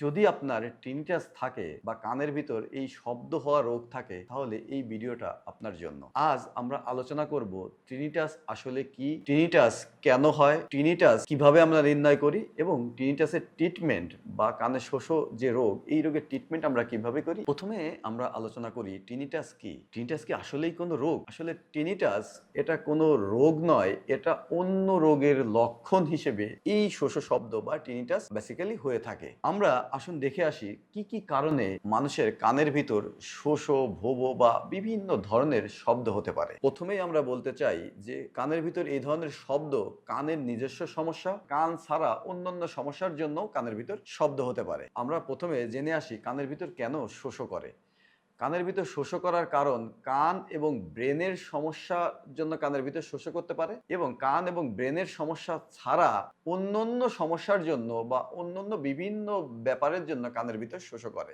যদি আপনার টিনিটাস থাকে বা কানের ভিতর এই শব্দ হওয়া রোগ থাকে তাহলে এই ভিডিওটা আপনার জন্য। আজ আমরা আলোচনা করব টিনিটাস আসলে কি, টিনিটাস কেন হয়, টিনিটাস কিভাবে আমরা নির্ণয় করি এবং টিনিটাসের ট্রিটমেন্ট বা কানে শোষো যে রোগ, এই রোগের ট্রিটমেন্ট আমরা কিভাবে করি। প্রথমে আমরা আলোচনা করি টিনিটাস কি। টিনিটাস কি আসলেই কোনো রোগ? আসলে টিনিটাস এটা কোনো রোগ নয়, এটা অন্য রোগের লক্ষণ হিসেবে এই শোষো শব্দ বা টিনিটাস বেসিক্যালি হয়ে থাকে। আমরা আসুন দেখে আসি কি কি কারণে মানুষের কানের ভিতর শোষো, ভোবো বা বিভিন্ন ধরনের শব্দ হতে পারে। প্রথমেই আমরা বলতে চাই যে কানের ভিতর এই ধরনের শব্দ কানের নিজস্ব সমস্যা, কান ছাড়া অন্যান্য সমস্যার জন্য কানের ভিতর শব্দ হতে পারে। আমরা প্রথমে জেনে আসি কানের ভিতর কেন শোষো করে। কানের ভিতর শোষো করার কারণ কান এবং ব্রেনের সমস্যার জন্য কানের ভিতর শোষো করতে পারে, এবং কান এবং ব্রেনের সমস্যা ছাড়া অন্যান্য সমস্যার জন্য বা অন্যান্য বিভিন্ন ব্যাপারের জন্য কানের ভিতর শোষো করে।